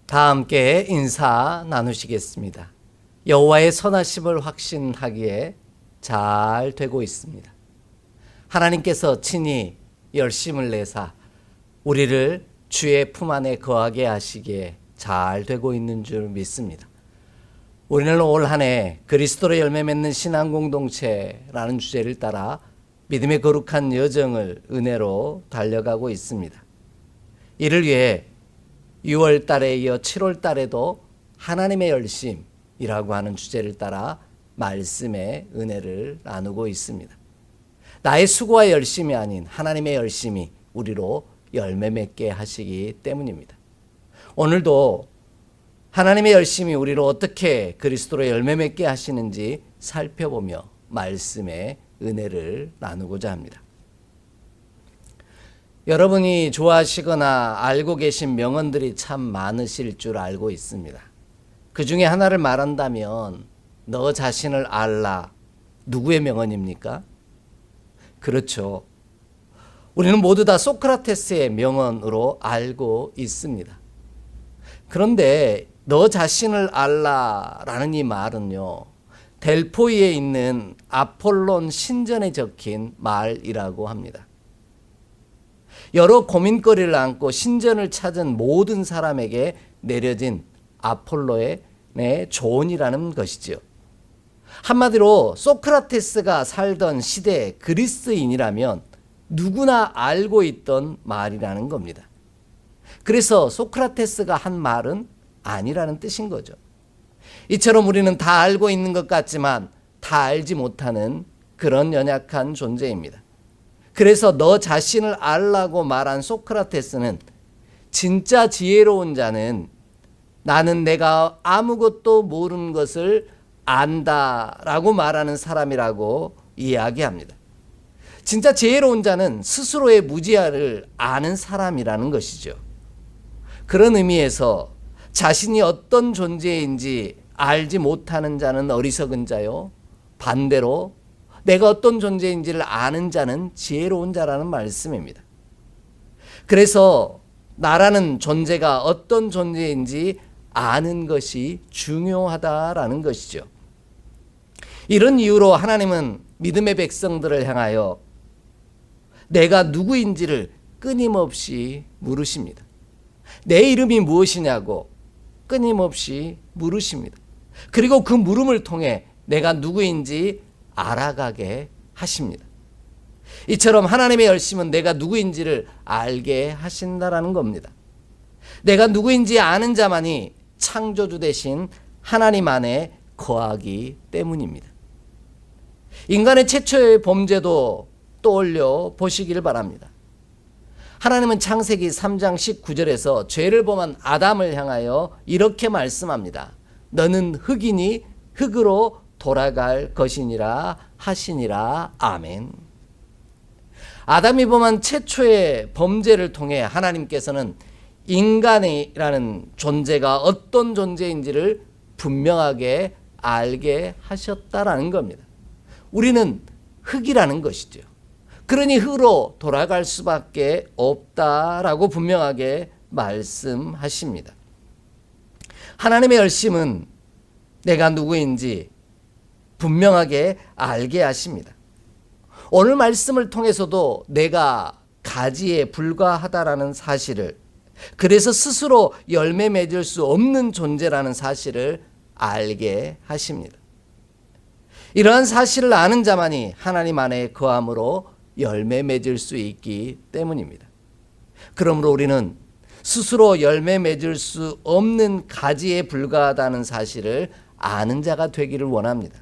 다 함께 인사 나누시겠습니다. 여호와의 선하심을 확신하기에 잘 되고 있습니다. 하나님께서 친히 열심을 내사 우리를 주의 품 안에 거하게 하시기에 잘 되고 있는 줄 믿습니다. 우리는 올 한 해 그리스도로 열매 맺는 신앙 공동체라는 주제를 따라 믿음의 거룩한 여정을 은혜로 달려가고 있습니다. 이를 위해 6월 달에 이어 7월 달에도 하나님의 열심이라고 하는 주제를 따라 말씀의 은혜를 나누고 있습니다. 나의 수고와 열심이 아닌 하나님의 열심이 우리로 열매 맺게 하시기 때문입니다. 오늘도 하나님의 열심이 우리로 어떻게 그리스도로 열매 맺게 하시는지 살펴보며 말씀의 은혜를 나누고자 합니다. 여러분이 좋아하시거나 알고 계신 명언들이 참 많으실 줄 알고 있습니다. 그 중에 하나를 말한다면 너 자신을 알라. 누구의 명언입니까? 그렇죠. 우리는 모두 다 소크라테스의 명언으로 알고 있습니다. 그런데 너 자신을 알라라는 이 말은요, 델포이에 있는 아폴론 신전에 적힌 말이라고 합니다. 여러 고민거리를 안고 신전을 찾은 모든 사람에게 내려진 아폴로의 조언이라는 것이지요. 한마디로 소크라테스가 살던 시대 그리스인이라면 누구나 알고 있던 말이라는 겁니다. 그래서 소크라테스가 한 말은 아니라는 뜻인 거죠. 이처럼 우리는 다 알고 있는 것 같지만 다 알지 못하는 그런 연약한 존재입니다. 그래서 너 자신을 알라고 말한 소크라테스는 진짜 지혜로운 자는 나는 내가 아무것도 모르는 것을 안다라고 말하는 사람이라고 이야기합니다. 진짜 지혜로운 자는 스스로의 무지를 아는 사람이라는 것이죠. 그런 의미에서 자신이 어떤 존재인지 알지 못하는 자는 어리석은 자요, 반대로 내가 어떤 존재인지를 아는 자는 지혜로운 자라는 말씀입니다. 그래서 나라는 존재가 어떤 존재인지 아는 것이 중요하다라는 것이죠. 이런 이유로 하나님은 믿음의 백성들을 향하여 내가 누구인지를 끊임없이 물으십니다. 내 이름이 무엇이냐고 끊임없이 물으십니다. 그리고 그 물음을 통해 내가 누구인지 알아가게 하십니다. 이처럼 하나님의 열심은 내가 누구인지를 알게 하신다라는 겁니다. 내가 누구인지 아는 자만이 창조주 되신 하나님 안에 거하기 때문입니다. 인간의 최초의 범죄도 떠올려 보시기를 바랍니다. 하나님은 창세기 3장 19절에서 죄를 범한 아담을 향하여 이렇게 말씀합니다. 너는 흙이니 흙으로 돌아갈 것이니라 하시니라. 아멘. 아담이 범한 최초의 범죄를 통해 하나님께서는 인간이라는 존재가 어떤 존재인지를 분명하게 알게 하셨다라는 겁니다. 우리는 흙이라는 것이죠. 그러니 흙으로 돌아갈 수밖에 없다라고 분명하게 말씀하십니다. 하나님의 열심은 내가 누구인지 분명하게 알게 하십니다. 오늘 말씀을 통해서도 내가 가지에 불과하다라는 사실을, 그래서 스스로 열매 맺을 수 없는 존재라는 사실을 알게 하십니다. 이러한 사실을 아는 자만이 하나님 안에 거함으로 열매 맺을 수 있기 때문입니다. 그러므로 우리는 스스로 열매 맺을 수 없는 가지에 불과하다는 사실을 아는 자가 되기를 원합니다.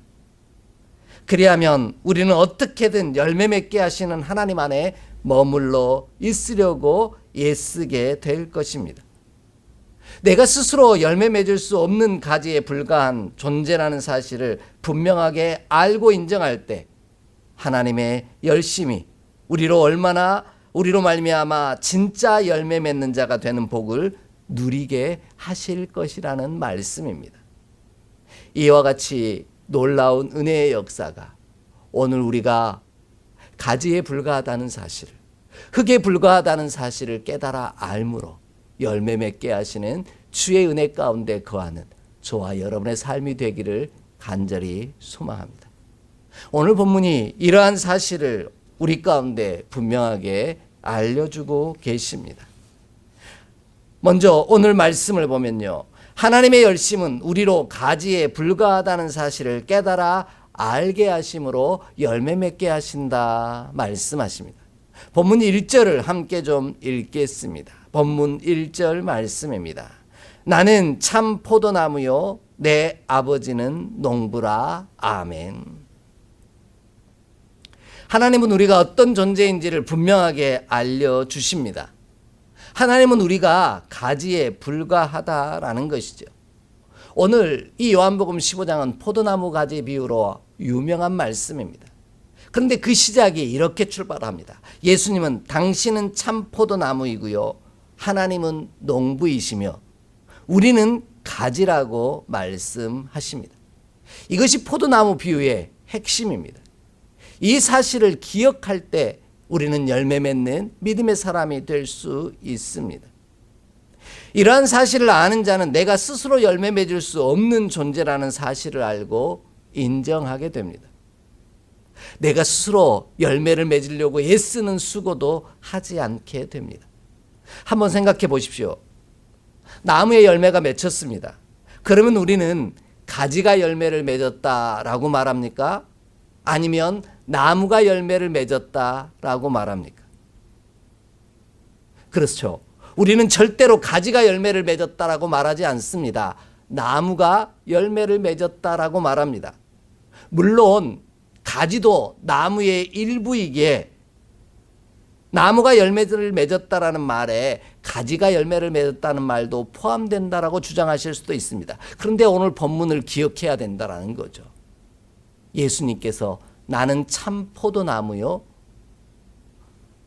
그리하면 우리는 어떻게든 열매 맺게 하시는 하나님 안에 머물러 있으려고 애쓰게 될 것입니다. 내가 스스로 열매 맺을 수 없는 가지에 불과한 존재라는 사실을 분명하게 알고 인정할 때 하나님의 열심이 우리로 말미암아 진짜 열매 맺는 자가 되는 복을 누리게 하실 것이라는 말씀입니다. 이와 같이 놀라운 은혜의 역사가 오늘 우리가 가지에 불과하다는 사실을, 흙에 불과하다는 사실을 깨달아 알므로 열매 맺게 하시는 주의 은혜 가운데 거하는 저와 여러분의 삶이 되기를 간절히 소망합니다. 오늘 본문이 이러한 사실을 우리 가운데 분명하게 알려주고 계십니다. 먼저 오늘 말씀을 보면요, 하나님의 열심은 우리로 가지에 불과하다는 사실을 깨달아 알게 하심으로 열매 맺게 하신다 말씀하십니다. 본문 1절을 함께 좀 읽겠습니다. 본문 1절 말씀입니다. 나는 참 포도나무요 내 아버지는 농부라. 아멘. 하나님은 우리가 어떤 존재인지를 분명하게 알려주십니다. 하나님은 우리가 가지에 불과하다라는 것이죠. 오늘 이 요한복음 15장은 포도나무 가지 비유로 유명한 말씀입니다. 그런데 그 시작이 이렇게 출발합니다. 예수님은 당신은 참 포도나무이고요, 하나님은 농부이시며 우리는 가지라고 말씀하십니다. 이것이 포도나무 비유의 핵심입니다. 이 사실을 기억할 때 우리는 열매 맺는 믿음의 사람이 될 수 있습니다. 이러한 사실을 아는 자는 내가 스스로 열매 맺을 수 없는 존재라는 사실을 알고 인정하게 됩니다. 내가 스스로 열매를 맺으려고 애쓰는 수고도 하지 않게 됩니다. 한번 생각해 보십시오. 나무에 열매가 맺혔습니다. 그러면 우리는 가지가 열매를 맺었다라고 말합니까? 아니면 나무가 열매를 맺었다라고 말합니까? 그렇죠. 우리는 절대로 가지가 열매를 맺었다라고 말하지 않습니다. 나무가 열매를 맺었다라고 말합니다. 물론 가지도 나무의 일부이기에 나무가 열매를 맺었다라는 말에 가지가 열매를 맺었다는 말도 포함된다라고 주장하실 수도 있습니다. 그런데 오늘 본문을 기억해야 된다라는 거죠. 예수님께서 나는 참 포도나무요,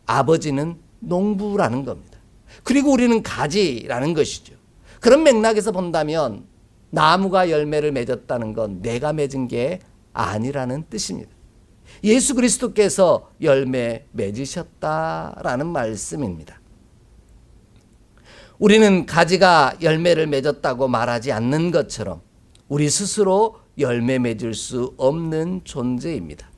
아버지는 농부라는 겁니다. 그리고 우리는 가지라는 것이죠. 그런 맥락에서 본다면 나무가 열매를 맺었다는 건 내가 맺은 게 아니라는 뜻입니다. 예수 그리스도께서 열매 맺으셨다라는 말씀입니다. 우리는 가지가 열매를 맺었다고 말하지 않는 것처럼 우리 스스로 열매 맺을 수 없는 존재입니다.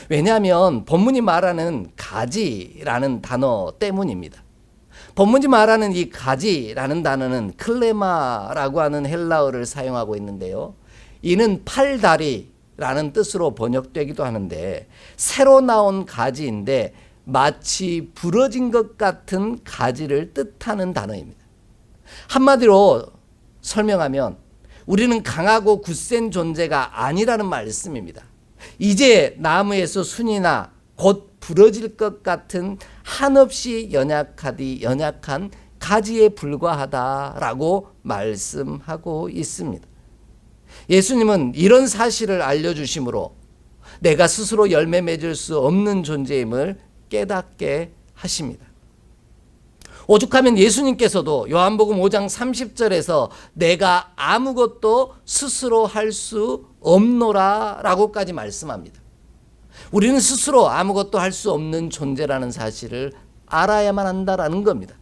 왜냐하면 본문이 말하는 가지라는 단어 때문입니다. 본문이 말하는 이 가지라는 단어는 클레마라고 하는 헬라어를 사용하고 있는데요, 이는 팔다리라는 뜻으로 번역되기도 하는데 새로 나온 가지인데 마치 부러진 것 같은 가지를 뜻하는 단어입니다. 한마디로 설명하면 우리는 강하고 굳센 존재가 아니라는 말씀입니다. 이제 나무에서 순이나 곧 부러질 것 같은 한없이 연약한 가지에 불과하다라고 말씀하고 있습니다. 예수님은 이런 사실을 알려주심으로 내가 스스로 열매 맺을 수 없는 존재임을 깨닫게 하십니다. 오죽하면 예수님께서도 요한복음 5장 30절에서 내가 아무것도 스스로 할 수 없노라 라고까지 말씀합니다. 우리는 스스로 아무것도 할 수 없는 존재라는 사실을 알아야만 한다라는 겁니다.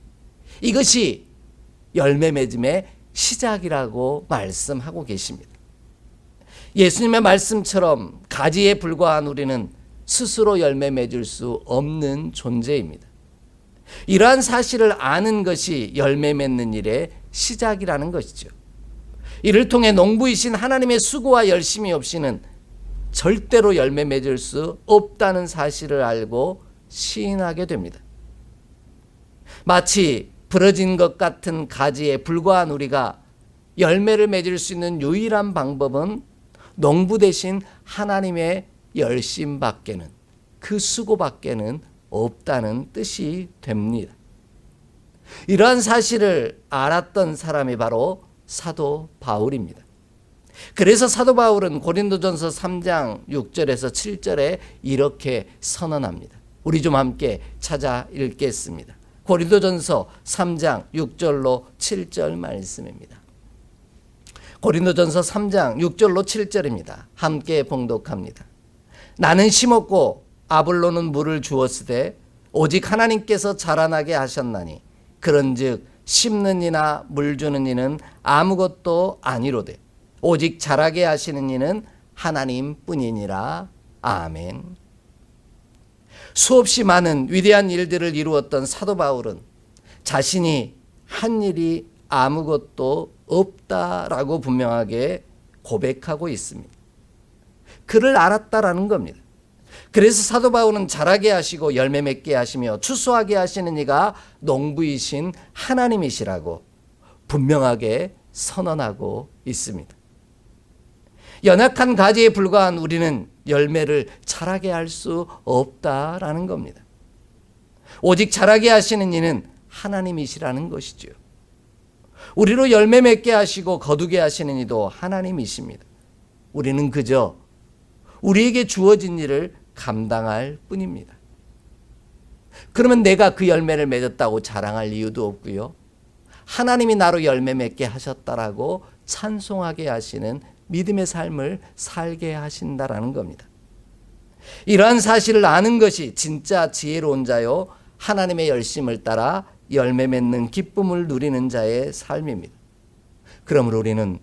이것이 열매 맺음의 시작이라고 말씀하고 계십니다. 예수님의 말씀처럼 가지에 불과한 우리는 스스로 열매 맺을 수 없는 존재입니다. 이러한 사실을 아는 것이 열매 맺는 일의 시작이라는 것이죠. 이를 통해 농부이신 하나님의 수고와 열심이 없이는 절대로 열매 맺을 수 없다는 사실을 알고 시인하게 됩니다. 마치 부러진 것 같은 가지에 불과한 우리가 열매를 맺을 수 있는 유일한 방법은 농부 대신 하나님의 열심밖에는, 그 수고밖에는 없다는 뜻이 됩니다. 이러한 사실을 알았던 사람이 바로 사도 바울입니다. 그래서 사도 바울은 고린도전서 3장 6절에서 7절에 이렇게 선언합니다. 우리 좀 함께 찾아 읽겠습니다. 고린도전서 3장 6절로 7절 말씀입니다. 고린도전서 3장 6절로 7절입니다. 함께 봉독합니다. 나는 심었고 아볼로는 물을 주었으되 오직 하나님께서 자라나게 하셨나니 그런즉 심는 이나 물 주는 이는 아무것도 아니로되 오직 자라게 하시는 이는 하나님 뿐이니라. 아멘. 수없이 많은 위대한 일들을 이루었던 사도 바울은 자신이 한 일이 아무것도 없다라고 분명하게 고백하고 있습니다. 그를 알았다라는 겁니다. 그래서 사도 바울은 자라게 하시고 열매 맺게 하시며 추수하게 하시는 이가 농부이신 하나님이시라고 분명하게 선언하고 있습니다. 연약한 가지에 불과한 우리는 열매를 자라게 할 수 없다라는 겁니다. 오직 자라게 하시는 이는 하나님이시라는 것이죠. 우리로 열매 맺게 하시고 거두게 하시는 이도 하나님이십니다. 우리는 그저 우리에게 주어진 일을 감당할 뿐입니다. 그러면 내가 그 열매를 맺었다고 자랑할 이유도 없고요. 하나님이 나로 열매 맺게 하셨다라고 찬송하게 하시는 믿음의 삶을 살게 하신다라는 겁니다. 이러한 사실을 아는 것이 진짜 지혜로운 자요 하나님의 열심을 따라 열매 맺는 기쁨을 누리는 자의 삶입니다. 그러므로 우리는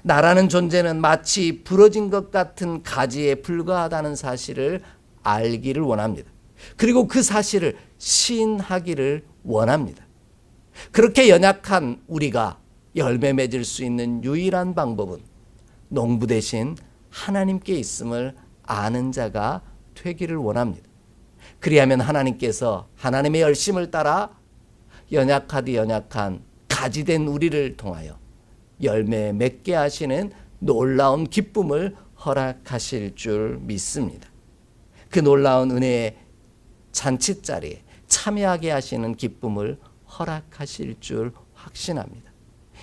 나라는 존재는 마치 부러진 것 같은 가지에 불과하다는 사실을 알기를 원합니다. 그리고 그 사실을 시인하기를 원합니다. 그렇게 연약한 우리가 열매 맺을 수 있는 유일한 방법은 농부 대신 하나님께 있음을 아는 자가 되기를 원합니다. 그리하면 하나님께서 하나님의 열심을 따라 연약하디 연약한 가지된 우리를 통하여 열매 맺게 하시는 놀라운 기쁨을 허락하실 줄 믿습니다. 그 놀라운 은혜의 잔치자리에 참여하게 하시는 기쁨을 허락하실 줄 확신합니다.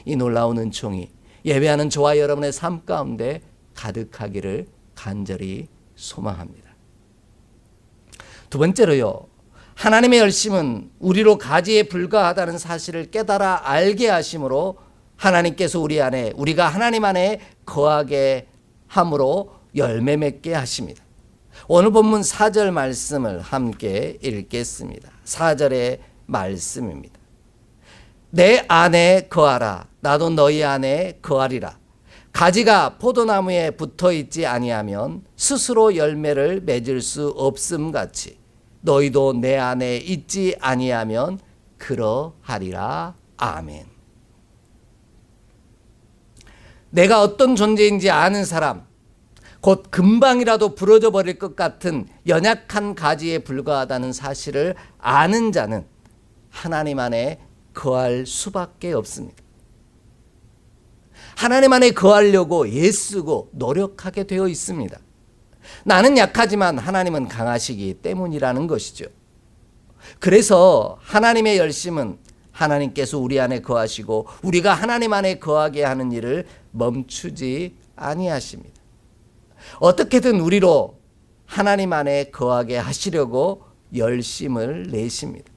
이 놀라운 은총이 예배하는 저와 여러분의 삶 가운데 가득하기를 간절히 소망합니다. 두 번째로요, 하나님의 열심은 우리로 가지에 불과하다는 사실을 깨달아 알게 하심으로 하나님께서 우리가 하나님 안에 거하게 함으로 열매 맺게 하십니다. 오늘 본문 4절 말씀을 함께 읽겠습니다. 4절의 말씀입니다. 내 안에 거하라. 나도 너희 안에 거하리라. 가지가 포도나무에 붙어 있지 아니하면 스스로 열매를 맺을 수 없음 같이 너희도 내 안에 있지 아니하면 그러하리라. 아멘. 내가 어떤 존재인지 아는 사람, 곧 금방이라도 부러져 버릴 것 같은 연약한 가지에 불과하다는 사실을 아는 자는 하나님 안에 거할 수밖에 없습니다. 하나님 안에 거하려고 애쓰고 노력하게 되어 있습니다. 나는 약하지만 하나님은 강하시기 때문이라는 것이죠. 그래서 하나님의 열심은 하나님께서 우리 안에 거하시고 우리가 하나님 안에 거하게 하는 일을 멈추지 아니하십니다. 어떻게든 우리로 하나님 안에 거하게 하시려고 열심을 내십니다.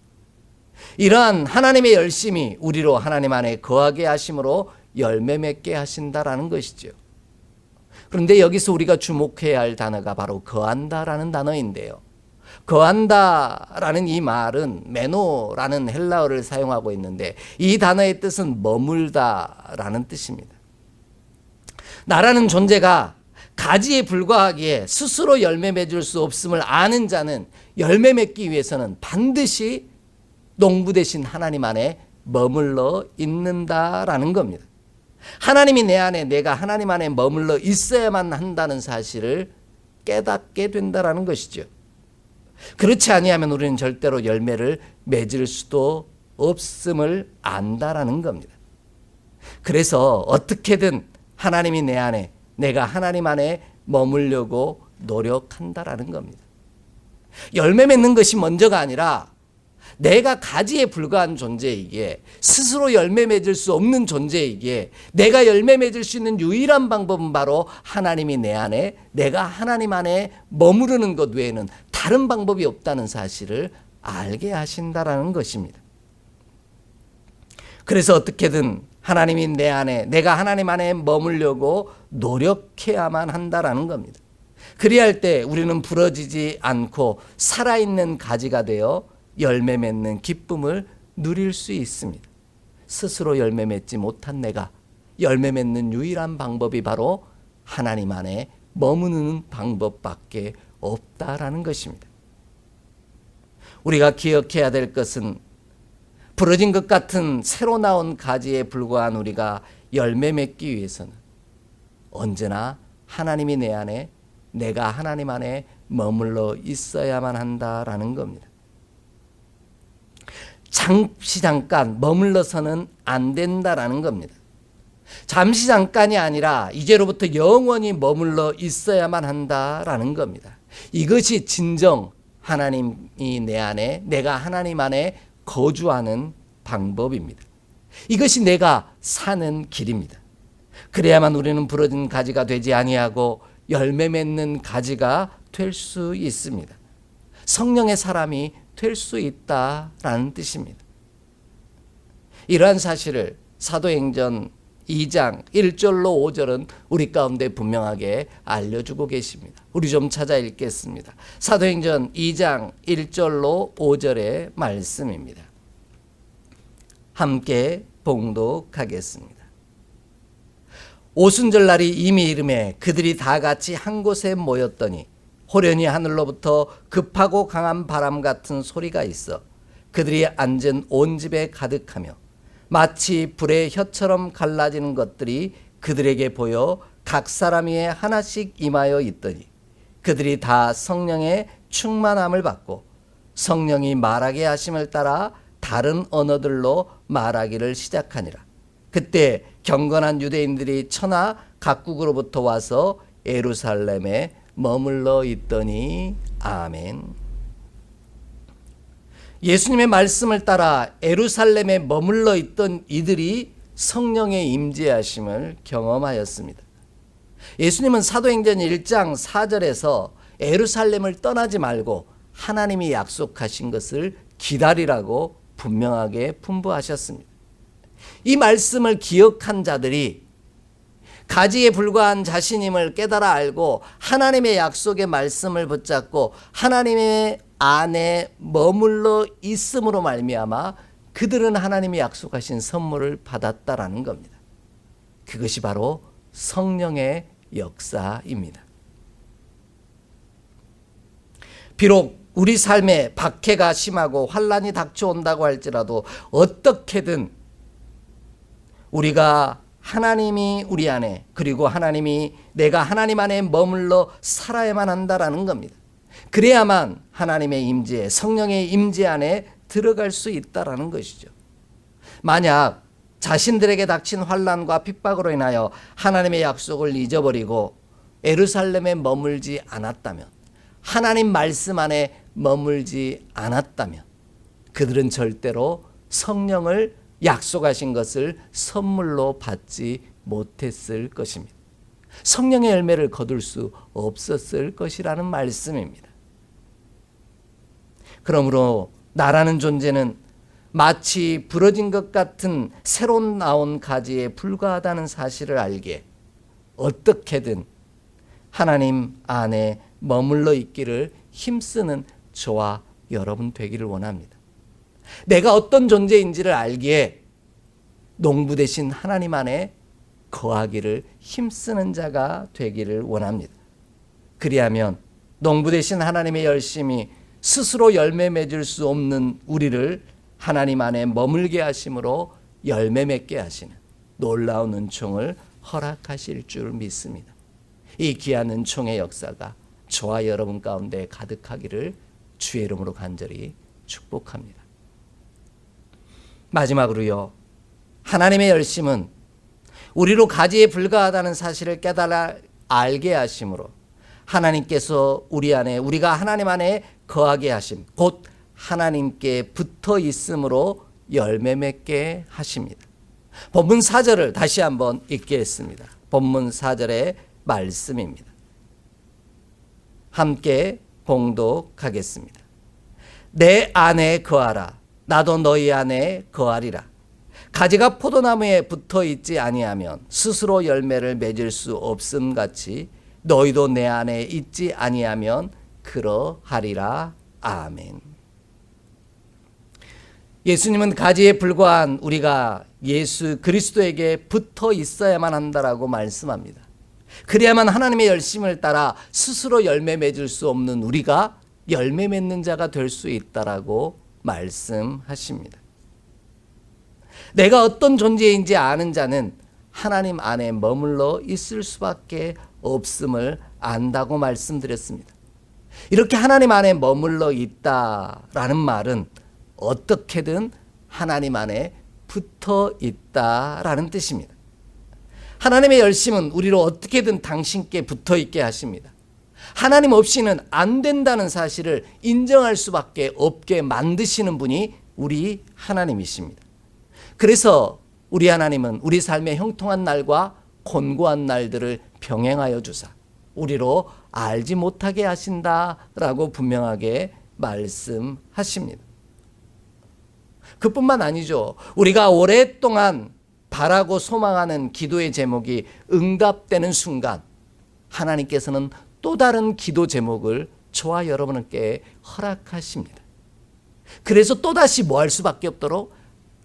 이러한 하나님의 열심이 우리로 하나님 안에 거하게 하심으로 열매 맺게 하신다라는 것이죠. 그런데 여기서 우리가 주목해야 할 단어가 바로 거한다라는 단어인데요. 거한다라는 이 말은 메노라는 헬라어를 사용하고 있는데 이 단어의 뜻은 머물다라는 뜻입니다. 나라는 존재가 가지에 불과하기에 스스로 열매 맺을 수 없음을 아는 자는 열매 맺기 위해서는 반드시 농부 되신 하나님 안에 머물러 있는다라는 겁니다. 하나님이 내 안에, 내가 하나님 안에 머물러 있어야만 한다는 사실을 깨닫게 된다라는 것이죠. 그렇지 아니하면 우리는 절대로 열매를 맺을 수도 없음을 안다라는 겁니다. 그래서 어떻게든 하나님이 내 안에, 내가 하나님 안에 머물려고 노력한다라는 겁니다. 열매 맺는 것이 먼저가 아니라 내가 가지에 불과한 존재이기에, 스스로 열매 맺을 수 없는 존재이기에 내가 열매 맺을 수 있는 유일한 방법은 바로 하나님이 내 안에, 내가 하나님 안에 머무르는 것 외에는 다른 방법이 없다는 사실을 알게 하신다라는 것입니다. 그래서 어떻게든 하나님이 내 안에, 내가 하나님 안에 머물려고 노력해야만 한다라는 겁니다. 그리할 때 우리는 부러지지 않고 살아있는 가지가 되어 열매 맺는 기쁨을 누릴 수 있습니다. 스스로 열매 맺지 못한 내가 열매 맺는 유일한 방법이 바로 하나님 안에 머무는 방법밖에 없다라는 것입니다. 우리가 기억해야 될 것은 부러진 것 같은 새로 나온 가지에 불과한 우리가 열매 맺기 위해서는 언제나 하나님이 내 안에, 내가 하나님 안에 머물러 있어야만 한다라는 겁니다. 잠시 잠깐 머물러서는 안 된다라는 겁니다. 잠시 잠깐이 아니라 이제로부터 영원히 머물러 있어야만 한다라는 겁니다. 이것이 진정 하나님이 내 안에, 내가 하나님 안에 거주하는 방법입니다. 이것이 내가 사는 길입니다. 그래야만 우리는 부러진 가지가 되지 아니하고 열매 맺는 가지가 될 수 있습니다. 성령의 사람이 될 수 있다라는 뜻입니다. 이러한 사실을 사도행전 2장 1절로 5절은 우리 가운데 분명하게 알려주고 계십니다. 우리 좀 찾아 읽겠습니다. 사도행전 2장 1절로 5절의 말씀입니다. 함께 봉독하겠습니다. 오순절날이 이미 이르매 그들이 다 같이 한 곳에 모였더니 호련히 하늘로부터 급하고 강한 바람 같은 소리가 있어 그들이 앉은 온 집에 가득하며 마치 불의 혀처럼 갈라지는 것들이 그들에게 보여 각 사람 위에 하나씩 임하여 있더니 그들이 다 성령의 충만함을 받고 성령이 말하게 하심을 따라 다른 언어들로 말하기를 시작하니라. 그때 경건한 유대인들이 천하 각국으로부터 와서 예루살렘에 머물러 있더니 아멘. 예수님의 말씀을 따라 예루살렘에 머물러 있던 이들이 성령의 임재하심을 경험하였습니다. 예수님은 사도행전 1장 4절에서 예루살렘을 떠나지 말고 하나님이 약속하신 것을 기다리라고 분명하게 분부하셨습니다. 이 말씀을 기억한 자들이 가지에 불과한 자신임을 깨달아 알고 하나님의 약속의 말씀을 붙잡고 하나님의 안에 머물러 있음으로 말미암아 그들은 하나님이 약속하신 선물을 받았다라는 겁니다. 그것이 바로 성령의 역사입니다. 비록 우리 삶에 박해가 심하고 환난이 닥쳐온다고 할지라도 어떻게든 우리가 하나님이 우리 안에, 그리고 하나님이 내가 하나님 안에 머물러 살아야만 한다라는 겁니다. 그래야만 하나님의 임재, 성령의 임재 안에 들어갈 수 있다라는 것이죠. 만약 자신들에게 닥친 환난과 핍박으로 인하여 하나님의 약속을 잊어버리고 예루살렘에 머물지 않았다면, 하나님 말씀 안에 머물지 않았다면 그들은 절대로 성령을 약속하신 것을 선물로 받지 못했을 것입니다. 성령의 열매를 거둘 수 없었을 것이라는 말씀입니다. 그러므로 나라는 존재는 마치 부러진 것 같은 새로 나온 가지에 불과하다는 사실을 알기에 어떻게든 하나님 안에 머물러 있기를 힘쓰는 저와 여러분 되기를 원합니다. 내가 어떤 존재인지를 알기에 농부 되신 하나님 안에 거하기를 힘쓰는 자가 되기를 원합니다. 그리하면 농부 되신 하나님의 열심이 스스로 열매 맺을 수 없는 우리를 하나님 안에 머물게 하심으로 열매 맺게 하시는 놀라운 은총을 허락하실 줄 믿습니다. 이 귀한 은총의 역사가 저와 여러분 가운데 가득하기를 주의 이름으로 간절히 축복합니다. 마지막으로요, 하나님의 열심은 우리로 가지에 불과하다는 사실을 깨달아 알게 하심으로 하나님께서 우리 안에, 우리가 하나님 안에 거하게 하심, 곧 하나님께 붙어 있음으로 열매 맺게 하십니다. 본문 4절을 다시 한번 읽겠습니다. 본문 4절의 말씀입니다. 함께 봉독하겠습니다. 내 안에 거하라. 나도 너희 안에 거하리라. 가지가 포도나무에 붙어 있지 아니하면 스스로 열매를 맺을 수 없음 같이 너희도 내 안에 있지 아니하면 그러하리라. 아멘. 예수님은 가지에 불과한 우리가 예수 그리스도에게 붙어 있어야만 한다라고 말씀합니다. 그래야만 하나님의 열심을 따라 스스로 열매 맺을 수 없는 우리가 열매 맺는 자가 될 수 있다라고 말씀하십니다. 내가 어떤 존재인지 아는 자는 하나님 안에 머물러 있을 수밖에 없음을 안다고 말씀드렸습니다. 이렇게 하나님 안에 머물러 있다라는 말은 어떻게든 하나님 안에 붙어 있다라는 뜻입니다. 하나님의 열심은 우리로 어떻게든 당신께 붙어 있게 하십니다. 하나님 없이는 안 된다는 사실을 인정할 수밖에 없게 만드시는 분이 우리 하나님이십니다. 그래서 우리 하나님은 우리 삶의 형통한 날과 곤고한 날들을 병행하여 주사 우리로 알지 못하게 하신다라고 분명하게 말씀하십니다. 그뿐만 아니죠. 우리가 오랫동안 바라고 소망하는 기도의 제목이 응답되는 순간 하나님께서는 또 다른 기도 제목을 저와 여러분께 허락하십니다. 그래서 또다시 뭐 할 수밖에 없도록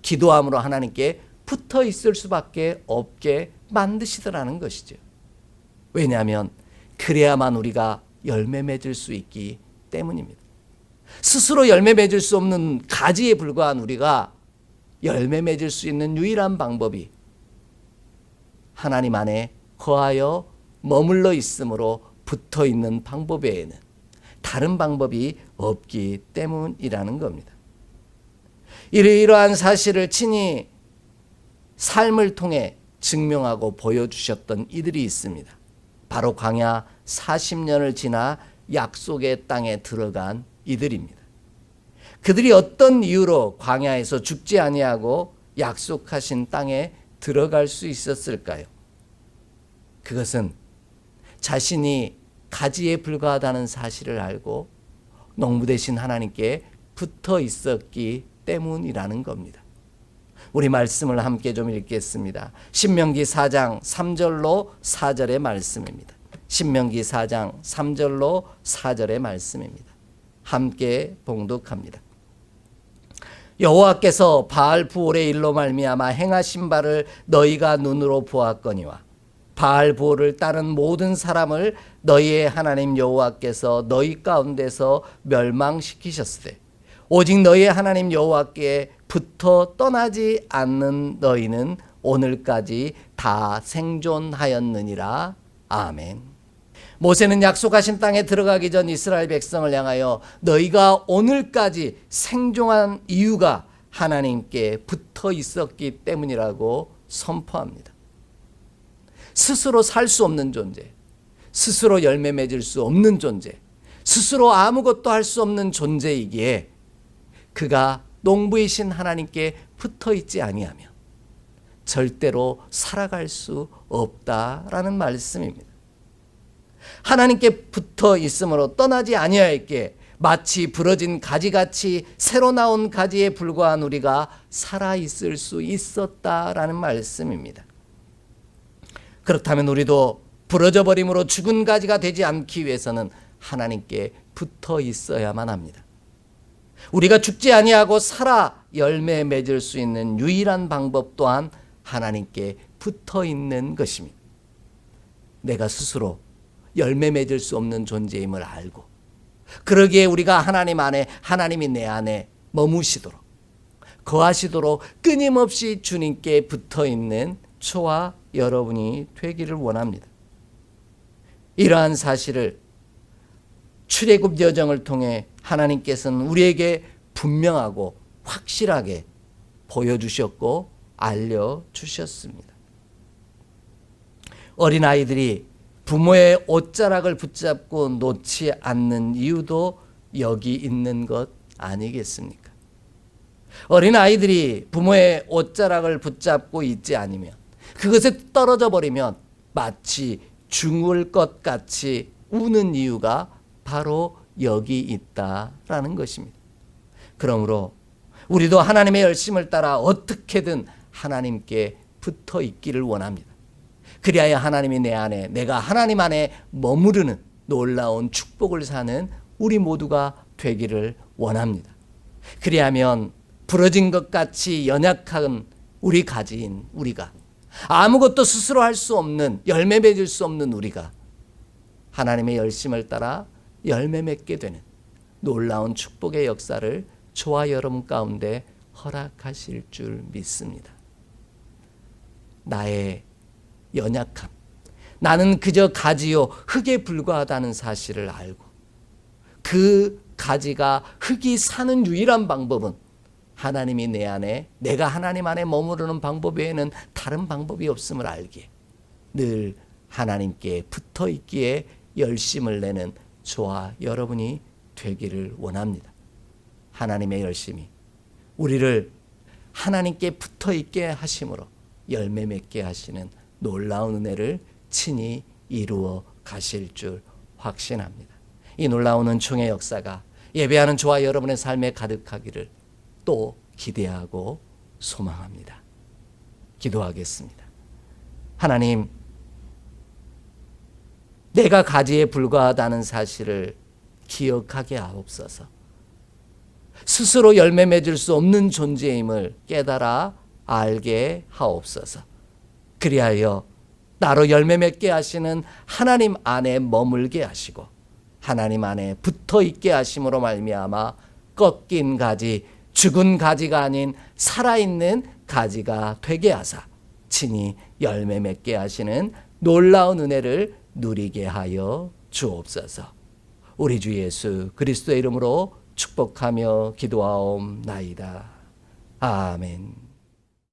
기도함으로 하나님께 붙어 있을 수밖에 없게 만드시더라는 것이죠. 왜냐하면 그래야만 우리가 열매 맺을 수 있기 때문입니다. 스스로 열매 맺을 수 없는 가지에 불과한 우리가 열매 맺을 수 있는 유일한 방법이 하나님 안에 거하여 머물러 있으므로 붙어 있는 방법 외에는 다른 방법이 없기 때문이라는 겁니다. 이러한 사실을 친히 삶을 통해 증명하고 보여주셨던 이들이 있습니다. 바로 광야 40년을 지나 약속의 땅에 들어간 이들입니다. 그들이 어떤 이유로 광야에서 죽지 아니하고 약속하신 땅에 들어갈 수 있었을까요? 그것은 자신이 가지에 불과하다는 사실을 알고 농부 되신 하나님께 붙어 있었기 때문이라는 겁니다. 우리 말씀을 함께 좀 읽겠습니다. 신명기 4장 3절로 4절의 말씀입니다. 신명기 4장 3절로 4절의 말씀입니다. 함께 봉독합니다. 여호와께서 바알부올의 일로 말미암아 행하신 바를 너희가 눈으로 보았거니와 바알부올을 따른 모든 사람을 너희의 하나님 여호와께서 너희 가운데서 멸망시키셨으되 오직 너희의 하나님 여호와께 붙어 떠나지 않는 너희는 오늘까지 다 생존하였느니라. 아멘. 모세는 약속하신 땅에 들어가기 전 이스라엘 백성을 향하여 너희가 오늘까지 생존한 이유가 하나님께 붙어 있었기 때문이라고 선포합니다. 스스로 살 수 없는 존재, 스스로 열매 맺을 수 없는 존재, 스스로 아무것도 할 수 없는 존재이기에 그가 농부이신 하나님께 붙어 있지 아니하면 절대로 살아갈 수 없다라는 말씀입니다. 하나님께 붙어 있으므로 떠나지 아니하였기에 마치 부러진 가지같이 새로 나온 가지에 불과한 우리가 살아있을 수 있었다라는 말씀입니다. 그렇다면 우리도 부러져 버림으로 죽은 가지가 되지 않기 위해서는 하나님께 붙어 있어야만 합니다. 우리가 죽지 아니하고 살아 열매 맺을 수 있는 유일한 방법 또한 하나님께 붙어 있는 것입니다. 내가 스스로 열매 맺을 수 없는 존재임을 알고 그러기에 우리가 하나님 안에 하나님이 내 안에 머무시도록 거하시도록 끊임없이 주님께 붙어 있는 저와 여러분이 되기를 원합니다. 이러한 사실을 출애굽 여정을 통해 하나님께서는 우리에게 분명하고 확실하게 보여주셨고 알려주셨습니다. 어린아이들이 부모의 옷자락을 붙잡고 놓지 않는 이유도 여기 있는 것 아니겠습니까? 어린아이들이 부모의 옷자락을 붙잡고 있지 않으면 그것에 떨어져 버리면 마치 죽을 것 같이 우는 이유가 바로 여기 있다라는 것입니다. 그러므로 우리도 하나님의 열심을 따라 어떻게든 하나님께 붙어 있기를 원합니다. 그리하여 하나님이 내 안에 내가 하나님 안에 머무르는 놀라운 축복을 사는 우리 모두가 되기를 원합니다. 그리하면 부러진 것 같이 연약한 우리 가지인 우리가, 아무것도 스스로 할 수 없는, 열매 맺을 수 없는 우리가 하나님의 열심을 따라 열매 맺게 되는 놀라운 축복의 역사를 저와 여러분 가운데 허락하실 줄 믿습니다. 나의 연약함, 나는 그저 가지요 흙에 불과하다는 사실을 알고, 그 가지가 흙이 사는 유일한 방법은 하나님이 내 안에, 내가 하나님 안에 머무르는 방법 외에는 다른 방법이 없음을 알기에 늘 하나님께 붙어 있기에 열심을 내는 저와 여러분이 되기를 원합니다. 하나님의 열심이 우리를 하나님께 붙어 있게 하심으로 열매 맺게 하시는 놀라운 은혜를 친히 이루어 가실 줄 확신합니다. 이 놀라운 은총의 역사가 예배하는 저와 여러분의 삶에 가득하기를 또 기대하고 소망합니다. 기도하겠습니다. 하나님, 내가 가지에 불과하다는 사실을 기억하게 하옵소서. 스스로 열매 맺을 수 없는 존재임을 깨달아 알게 하옵소서. 그리하여 나로 열매 맺게 하시는 하나님 안에 머물게 하시고 하나님 안에 붙어 있게 하심으로 말미암아 꺾인 가지, 죽은 가지가 아닌 살아있는 가지가 되게 하사 친히 열매 맺게 하시는 놀라운 은혜를 누리게 하여 주옵소서. 우리 주 예수 그리스도의 이름으로 축복하며 기도하옵나이다. 아멘.